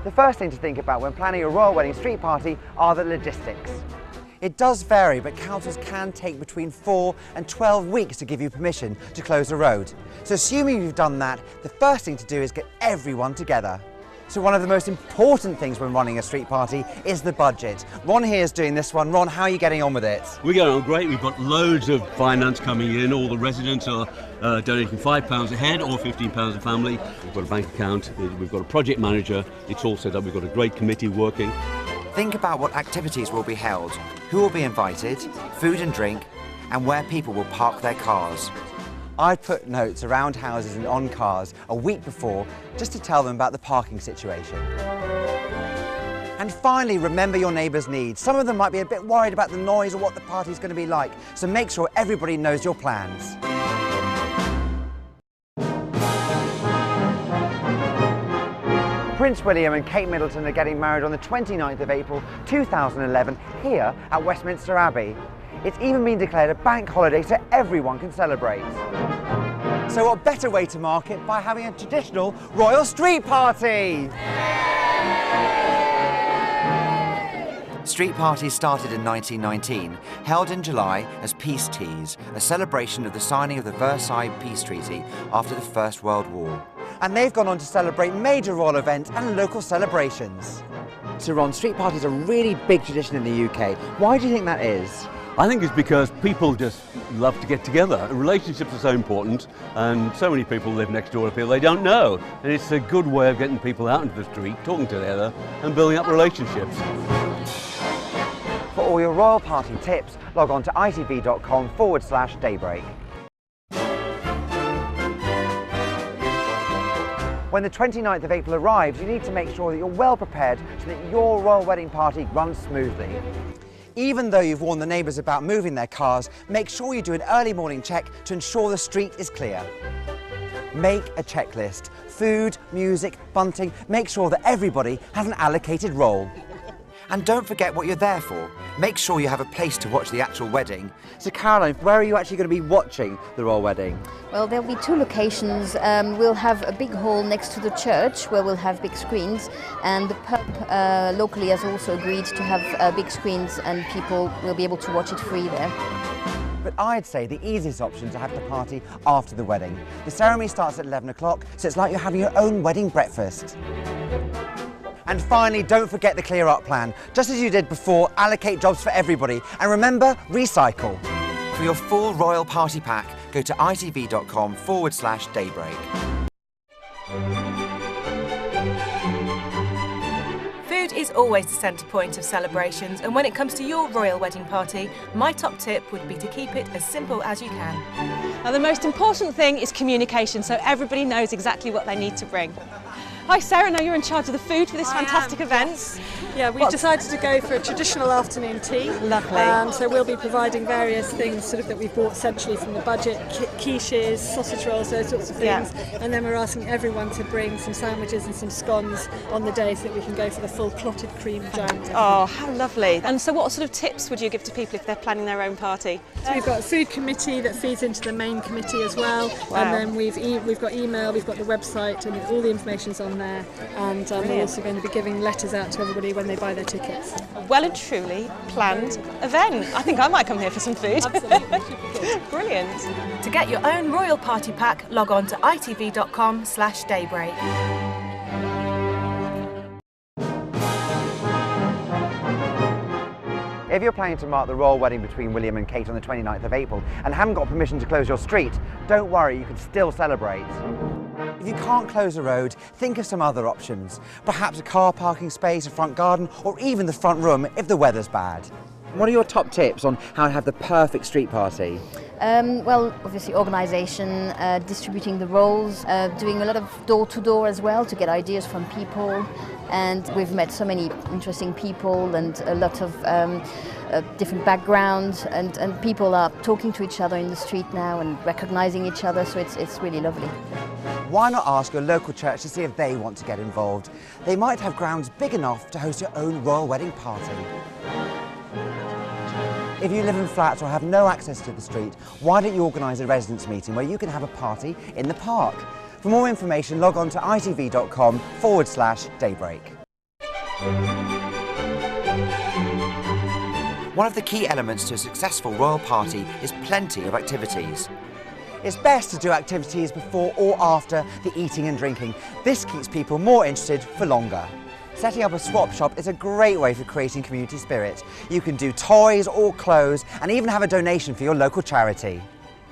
The first thing to think about when planning a royal wedding street party are the logistics. It does vary, but councils can take between 4 and 12 weeks to give you permission to close a road. So assuming you've done that, the first thing to do is get everyone together. So one of the most important things when running a street party is the budget. Ron here is doing this one. Ron, how are you getting on with it? We're going on great. We've got loads of finance coming in. All the residents are donating £5 a head or £15 a family. We've got a bank account. We've got a project manager. It's all set up. We've got a great committee working. Think about what activities will be held, who will be invited, food and drink, and where people will park their cars. I'd put notes around houses and on cars a week before just to tell them about the parking situation. And finally, remember your neighbours' needs. Some of them might be a bit worried about the noise or what the party's going to be like, so make sure everybody knows your plans. Prince William and Kate Middleton are getting married on the 29th of April 2011 here at Westminster Abbey. It's even been declared a bank holiday so everyone can celebrate. So what better way to mark it by having a traditional royal street party? Street parties started in 1919, held in July as peace teas, a celebration of the signing of the Versailles Peace Treaty after the First World War. And they've gone on to celebrate major royal events and local celebrations. So Ron, street parties are a really big tradition in the UK. Why do you think that is? I think it's because people just love to get together. Relationships are so important, and so many people live next door to people they don't know. And it's a good way of getting people out into the street, talking together, and building up relationships. For all your royal party tips, log on to itv.com/daybreak. When the 29th of April arrives, you need to make sure that you're well prepared so that your royal wedding party runs smoothly. Even though you've warned the neighbours about moving their cars, make sure you do an early morning check to ensure the street is clear. Make a checklist. Food, music, bunting, make sure that everybody has an allocated role. And don't forget what you're there for. Make sure you have a place to watch the actual wedding. So Caroline, where are you actually going to be watching the royal wedding? Well, there'll be 2 locations. We'll have a big hall next to the church where we'll have big screens, and the pub locally has also agreed to have big screens, and people will be able to watch it free there. But I'd say the easiest option to have the party after the wedding. The ceremony starts at 11 o'clock, so it's like you're having your own wedding breakfast. And finally, don't forget the clear up plan. Just as you did before, allocate jobs for everybody. And remember, recycle. For your full royal party pack, go to itv.com/daybreak. Food is always the centre point of celebrations, and when it comes to your royal wedding party, my top tip would be to keep it as simple as you can. Now, the most important thing is communication, so everybody knows exactly what they need to bring. Hi Sarah, now you're in charge of the food for this fantastic event. Yeah, we've decided to go for a traditional afternoon tea. Lovely. So we'll be providing various things sort of that we've bought centrally from the budget, quiches, sausage rolls, those sorts of things. Yeah. And then we're asking everyone to bring some sandwiches and some scones on the day so that we can go for the full clotted cream jam. Oh, how lovely. And so what sort of tips would you give to people if they're planning their own party? So we've got a food committee that feeds into the main committee as well. Wow. And then we've got email, we've got the website, and all the information's on there. And we're also going to be giving letters out to everybody when they buy their tickets. A well and truly planned event. I think I might come here for some food. Absolutely. Brilliant. To get your own royal party pack, log on to itv.com/daybreak. If you're planning to mark the royal wedding between William and Kate on the 29th of April and haven't got permission to close your street, don't worry, you can still celebrate. If you can't close a road, think of some other options. Perhaps a car parking space, a front garden, or even the front room if the weather's bad. What are your top tips on how to have the perfect street party? Well, obviously organisation, distributing the roles, doing a lot of door-to-door as well to get ideas from people. And we've met so many interesting people and a lot of different backgrounds, and people are talking to each other in the street now and recognising each other, so it's really lovely. Why not ask your local church to see if they want to get involved? They might have grounds big enough to host your own royal wedding party. If you live in flats or have no access to the street, why don't you organise a residents' meeting where you can have a party in the park? For more information, log on to itv.com/daybreak. One of the key elements to a successful royal party is plenty of activities. It's best to do activities before or after the eating and drinking. This keeps people more interested for longer. Setting up a swap shop is a great way for creating community spirit. You can do toys or clothes and even have a donation for your local charity.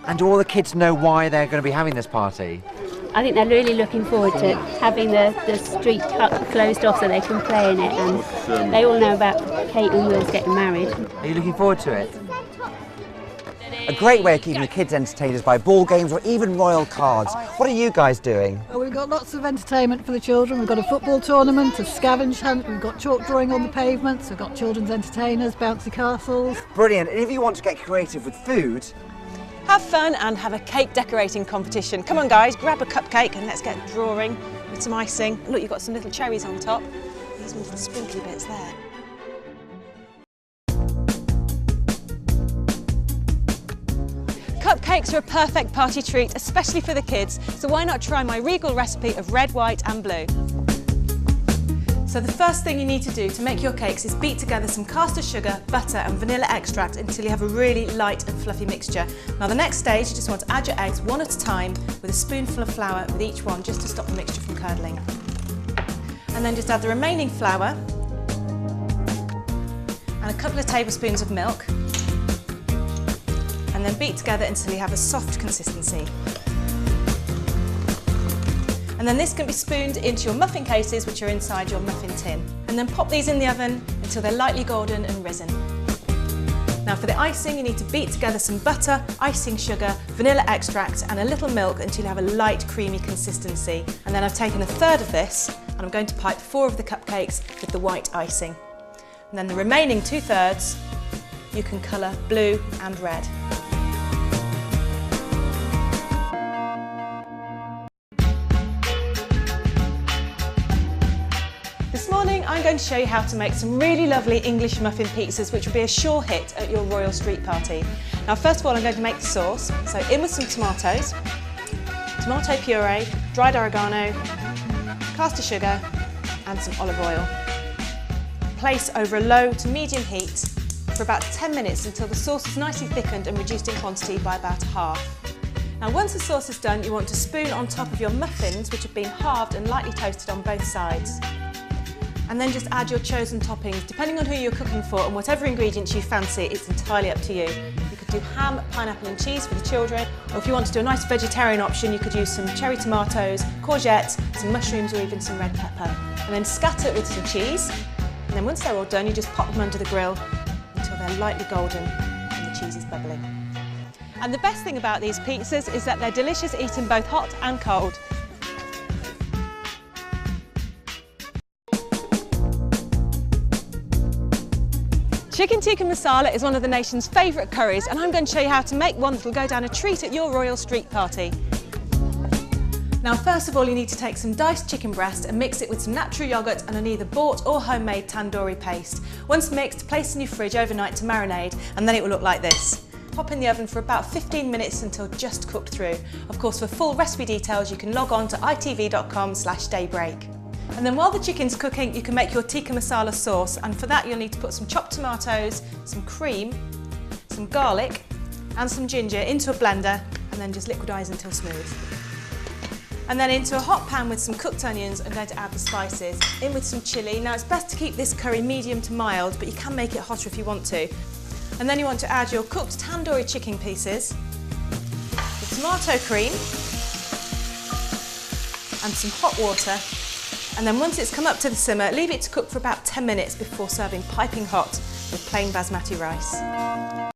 And do all the kids know why they're going to be having this party? I think they're really looking forward to having the street closed off so they can play in it, and they all know about Kate and Will's getting married. Are you looking forward to it? A great way of keeping the kids entertained is by ball games or even royal cards. What are you guys doing? Well, we've got lots of entertainment for the children. We've got a football tournament, a scavenge hunt, we've got chalk drawing on the pavements, we've got children's entertainers, bouncy castles. Brilliant. And if you want to get creative with food, Have fun and have a cake decorating competition. Come on guys, grab a cupcake and let's get drawing with some icing. Look, you've got some little cherries on top. These little sprinkly bits there. Cupcakes are a perfect party treat, especially for the kids, so why not try my regal recipe of red, white and blue. So the first thing you need to do to make your cakes is beat together some caster sugar, butter and vanilla extract until you have a really light and fluffy mixture. Now the next stage, you just want to add your eggs one at a time with a spoonful of flour with each one, just to stop the mixture from curdling. And then just add the remaining flour and a couple of tablespoons of milk, and then beat together until you have a soft consistency. And then this can be spooned into your muffin cases, which are inside your muffin tin. And then pop these in the oven until they're lightly golden and risen. Now for the icing, you need to beat together some butter, icing sugar, vanilla extract and a little milk until you have a light creamy consistency. And then I've taken a third of this and I'm going to pipe 4 of the cupcakes with the white icing. And then the remaining 2/3 you can colour blue and red. This morning I'm going to show you how to make some really lovely English muffin pizzas which will be a sure hit at your royal street party. Now first of all I'm going to make the sauce, so in with some tomatoes, tomato puree, dried oregano, caster sugar and some olive oil. Place over a low to medium heat for about 10 minutes until the sauce is nicely thickened and reduced in quantity by about a half. Now once the sauce is done, you want to spoon on top of your muffins which have been halved and lightly toasted on both sides. And then just add your chosen toppings, depending on who you're cooking for and whatever ingredients you fancy, it's entirely up to you. You could do ham, pineapple and cheese for the children, or if you want to do a nice vegetarian option, you could use some cherry tomatoes, courgettes, some mushrooms or even some red pepper. And then scatter it with some cheese, and then once they're all done, you just pop them under the grill until they're lightly golden and the cheese is bubbling. And the best thing about these pizzas is that they're delicious eaten both hot and cold. Chicken tikka masala is one of the nation's favourite curries, and I'm going to show you how to make one that will go down a treat at your royal street party. Now first of all you need to take some diced chicken breast and mix it with some natural yoghurt and an either bought or homemade tandoori paste. Once mixed, place in your fridge overnight to marinate and then it will look like this. Pop in the oven for about 15 minutes until just cooked through. Of course for full recipe details you can log on to itv.com/daybreak. And then while the chicken's cooking, you can make your tikka masala sauce, and for that you'll need to put some chopped tomatoes, some cream, some garlic and some ginger into a blender and then just liquidise until smooth. And then into a hot pan with some cooked onions, I'm going to add the spices. In with some chilli. Now it's best to keep this curry medium to mild, but you can make it hotter if you want to. And then you want to add your cooked tandoori chicken pieces, the tomato cream and some hot water. And then once it's come up to the simmer, leave it to cook for about 10 minutes before serving piping hot with plain basmati rice.